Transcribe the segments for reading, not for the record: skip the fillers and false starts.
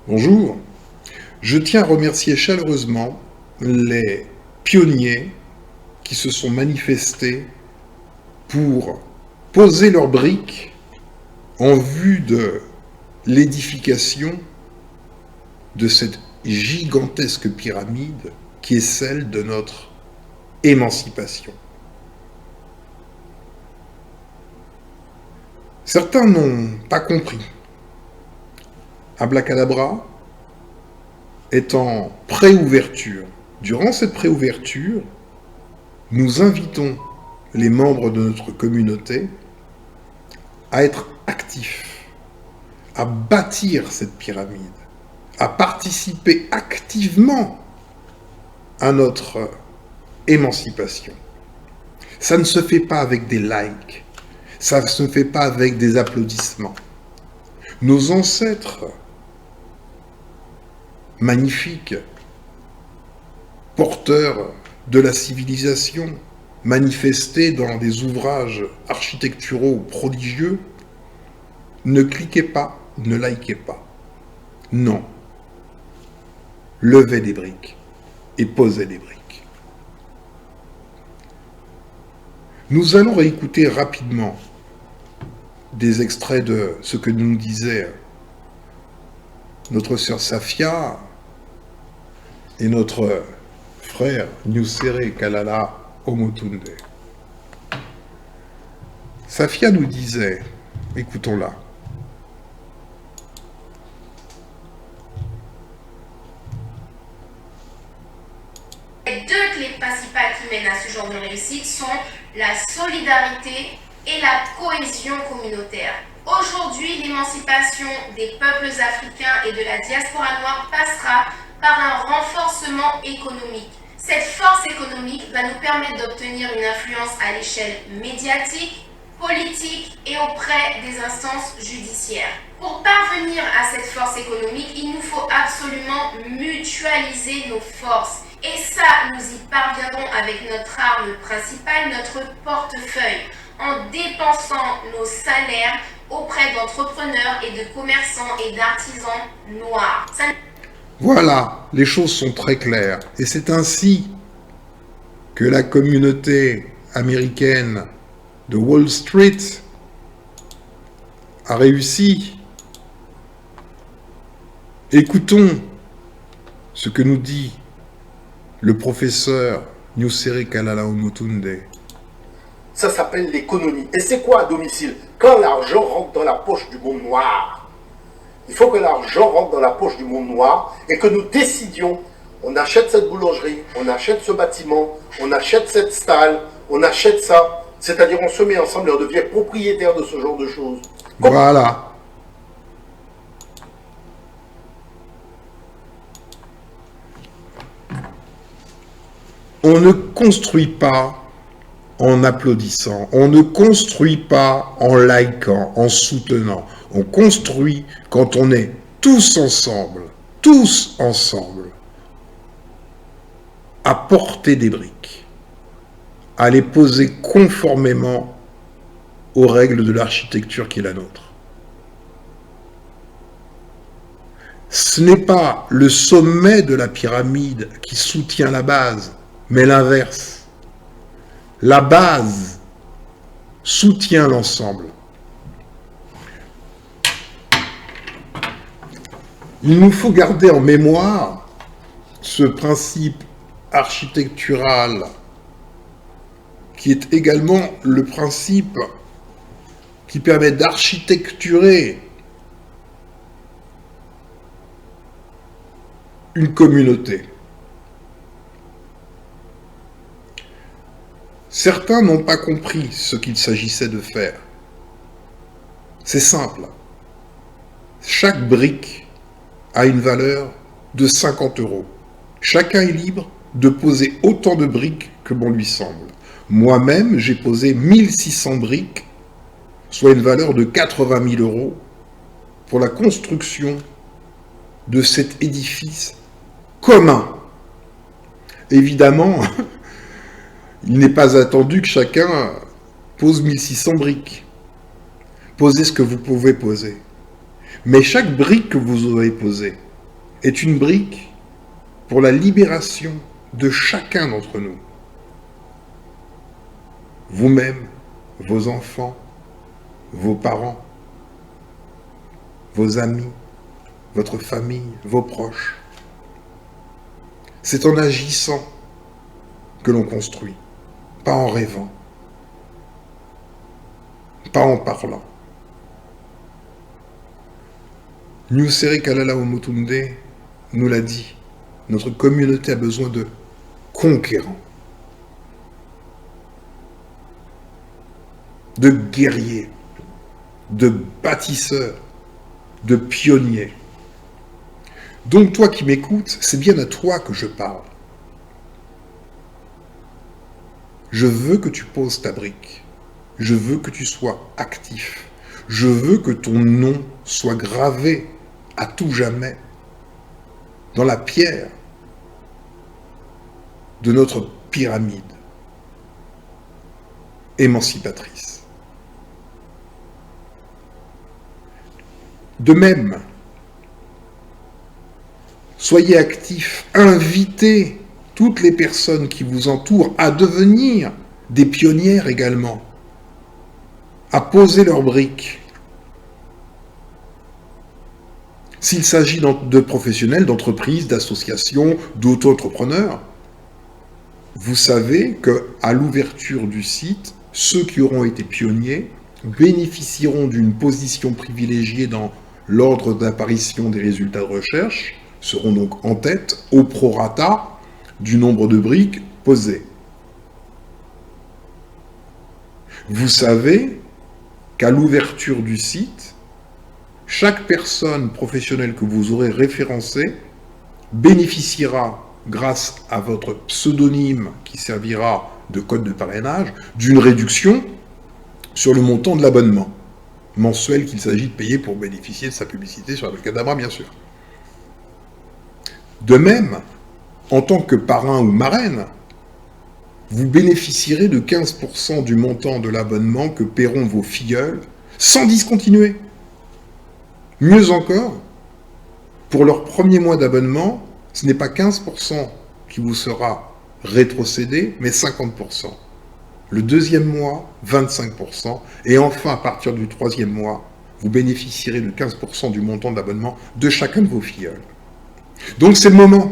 Bonjour, je tiens à remercier chaleureusement les pionniers qui se sont manifestés pour poser leurs briques en vue de l'édification de cette gigantesque pyramide qui est celle de notre émancipation. Certains n'ont pas compris. Abracadabra est en préouverture. Durant cette préouverture, nous invitons les membres de notre communauté à être actifs, à bâtir cette pyramide, à participer activement à notre émancipation. Ça ne se fait pas avec des likes, ça ne se fait pas avec des applaudissements. Nos ancêtres magnifiques, porteurs de la civilisation, manifestés dans des ouvrages architecturaux prodigieux, ne cliquez pas, ne likez pas. Non. Levez des briques et posez des briques. Nous allons réécouter rapidement des extraits de ce que nous disait notre sœur Safia et notre frère Nusere Kalala Omotunde. Safia nous disait, écoutons-la. Les deux clés principales qui mènent à ce genre de réussite sont la solidarité et la cohésion communautaire. Aujourd'hui, l'émancipation des peuples africains et de la diaspora noire passera par un renforcement économique. Cette force économique va nous permettre d'obtenir une influence à l'échelle médiatique, politique et auprès des instances judiciaires. Pour parvenir à cette force économique, il nous faut absolument mutualiser nos forces. Et ça, nous y parviendrons avec notre arme principale, notre portefeuille, en dépensant nos salaires auprès d'entrepreneurs et de commerçants et d'artisans noirs. Voilà, les choses sont très claires. Et c'est ainsi que la communauté américaine de Wall Street a réussi. Écoutons ce que nous dit le professeur Nusere Kalala Omotunde. Ça s'appelle l'économie. Et c'est quoi à domicile? Quand l'argent rentre dans la poche du monde noir, il faut que l'argent rentre dans la poche du monde noir et que nous décidions, on achète cette boulangerie, on achète ce bâtiment, on achète cette stalle, on achète ça. C'est-à-dire on se met ensemble et on devient propriétaire de ce genre de choses. Voilà. On ne construit pas en applaudissant, on ne construit pas en likant, en soutenant. On construit quand on est tous ensemble, à porter des briques, à les poser conformément aux règles de l'architecture qui est la nôtre. Ce n'est pas le sommet de la pyramide qui soutient la base, mais l'inverse. La base soutient l'ensemble. Il nous faut garder en mémoire ce principe architectural qui est également le principe qui permet d'architecturer une communauté. Certains n'ont pas compris ce qu'il s'agissait de faire. C'est simple. Chaque brique a une valeur de 50 €. Chacun est libre de poser autant de briques que bon lui semble. Moi-même, j'ai posé 1600 briques, soit une valeur de 80 000 € pour la construction de cet édifice commun. Évidemment, il n'est pas attendu que chacun pose 1600 briques. Posez ce que vous pouvez poser. Mais chaque brique que vous aurez posée est une brique pour la libération de chacun d'entre nous. Vous-même, vos enfants, vos parents, vos amis, votre famille, vos proches. C'est en agissant que l'on construit, pas en rêvant, pas en parlant. Nyusere Kalala Omotunde nous l'a dit, notre communauté a besoin de conquérants, de guerriers, de bâtisseurs, de pionniers. Donc toi qui m'écoutes, c'est bien à toi que je parle. Je veux que tu poses ta brique. Je veux que tu sois actif. Je veux que ton nom soit gravé à tout jamais dans la pierre de notre pyramide émancipatrice. De même, soyez actifs, invitez toutes les personnes qui vous entourent à devenir des pionnières également, à poser leurs briques. S'il s'agit de professionnels, d'entreprises, d'associations, d'auto-entrepreneurs, vous savez qu'à l'ouverture du site, ceux qui auront été pionniers bénéficieront d'une position privilégiée dans l'ordre d'apparition des résultats de recherche, seront donc en tête au prorata du nombre de briques posées. Vous savez qu'à l'ouverture du site, chaque personne professionnelle que vous aurez référencée bénéficiera, grâce à votre pseudonyme qui servira de code de parrainage, d'une réduction sur le montant de l'abonnement mensuel qu'il s'agit de payer pour bénéficier de sa publicité sur Abracadabra, bien sûr. De même, en tant que parrain ou marraine, vous bénéficierez de 15% du montant de l'abonnement que paieront vos filleuls sans discontinuer. Mieux encore, pour leur premier mois d'abonnement, ce n'est pas 15% qui vous sera rétrocédé, mais 50%. Le deuxième mois, 25%. Et enfin, à partir du troisième mois, vous bénéficierez de 15% du montant d'abonnement de chacun de vos filleuls. Donc c'est le moment.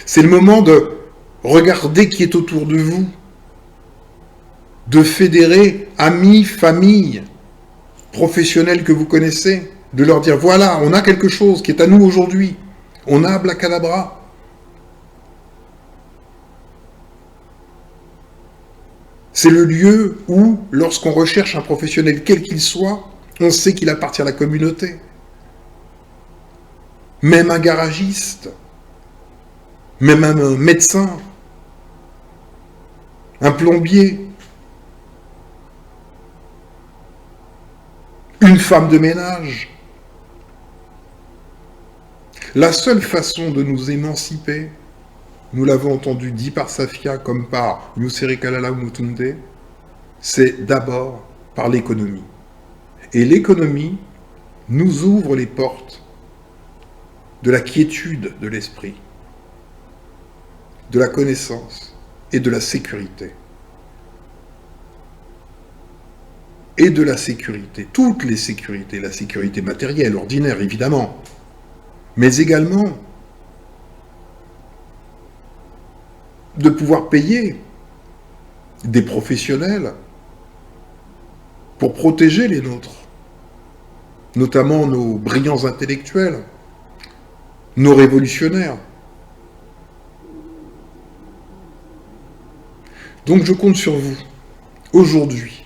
C'est le moment de regarder qui est autour de vous, de fédérer amis, familles, professionnels que vous connaissez, de leur dire voilà, on a quelque chose qui est à nous aujourd'hui. On a Abracadabra. C'est le lieu où, lorsqu'on recherche un professionnel quel qu'il soit, on sait qu'il appartient à la communauté. Même un garagiste, même un médecin, un plombier, une femme de ménage. La seule façon de nous émanciper, nous l'avons entendu dit par Safia comme par Nyusere Kalala Omotunde, c'est d'abord par l'économie. Et l'économie nous ouvre les portes de la quiétude de l'esprit, de la connaissance et de la sécurité. Et de la sécurité, toutes les sécurités, la sécurité matérielle, ordinaire évidemment, mais également de pouvoir payer des professionnels pour protéger les nôtres, notamment nos brillants intellectuels, nos révolutionnaires. Donc je compte sur vous, aujourd'hui,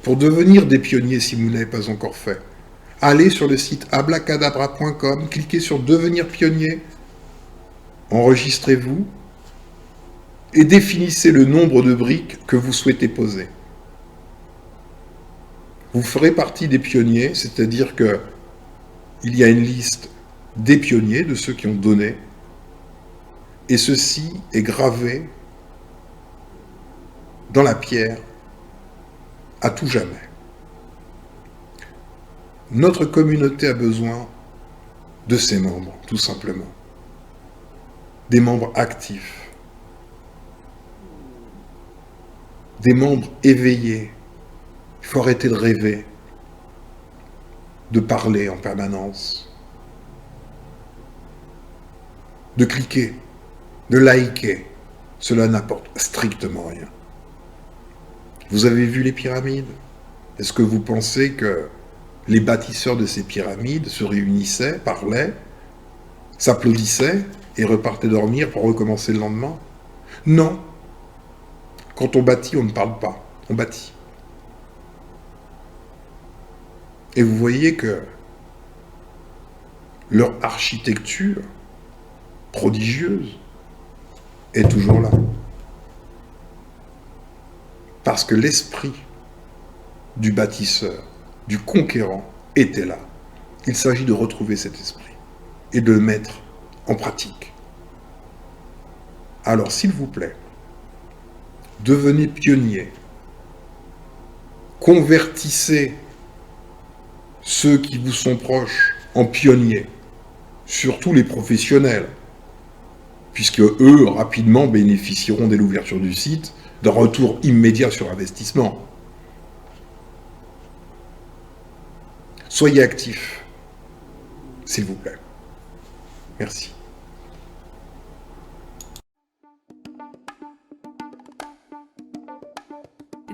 pour devenir des pionniers si vous ne l'avez pas encore fait. Allez sur le site abracadabra.com, cliquez sur « Devenir pionnier », enregistrez-vous et définissez le nombre de briques que vous souhaitez poser. Vous ferez partie des pionniers, c'est-à-dire qu'il y a une liste des pionniers, de ceux qui ont donné, et ceci est gravé dans la pierre à tout jamais. Notre communauté a besoin de ses membres, tout simplement. des membres actifs, des membres éveillés. Il faut arrêter de rêver, de parler en permanence, de cliquer, de liker. Cela n'apporte strictement rien. Vous avez vu les pyramides? Est-ce que vous pensez que les bâtisseurs de ces pyramides se réunissaient, parlaient, s'applaudissaient et repartaient dormir pour recommencer le lendemain? Non. Quand on bâtit, on ne parle pas, on bâtit. Et vous voyez que leur architecture prodigieuse est toujours là. Parce que l'esprit du bâtisseur, du conquérant, était là. Il s'agit de retrouver cet esprit et de le mettre en pratique. Alors, s'il vous plaît, devenez pionniers. Convertissez ceux qui vous sont proches en pionniers, surtout les professionnels, puisque eux, rapidement, bénéficieront dès l'ouverture du site d'un retour immédiat sur investissement. Soyez actifs, s'il vous plaît. Merci.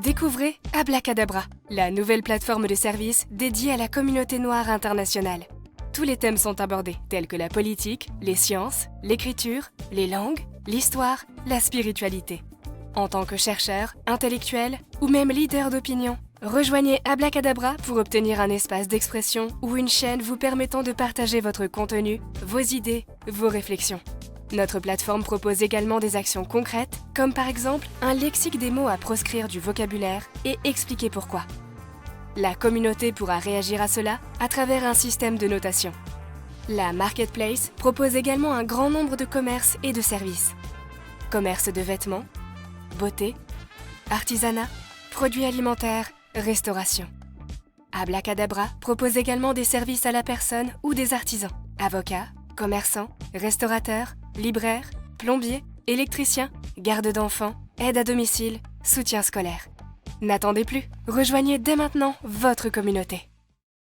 Découvrez Ablacadabra, la nouvelle plateforme de services dédiée à la communauté noire internationale. Tous les thèmes sont abordés, tels que la politique, les sciences, l'écriture, les langues, l'histoire, la spiritualité. En tant que chercheur, intellectuel ou même leader d'opinion, rejoignez Ablacadabra pour obtenir un espace d'expression ou une chaîne vous permettant de partager votre contenu, vos idées, vos réflexions. Notre plateforme propose également des actions concrètes, comme par exemple un lexique des mots à proscrire du vocabulaire et expliquer pourquoi. La communauté pourra réagir à cela à travers un système de notation. La Marketplace propose également un grand nombre de commerces et de services. Commerce de vêtements, beauté, artisanat, produits alimentaires, restauration. Ablacadabra propose également des services à la personne ou des artisans, avocats, commerçants, restaurateurs, libraires, plombiers, électriciens, garde d'enfants, aide à domicile, soutien scolaire. N'attendez plus, rejoignez dès maintenant votre communauté.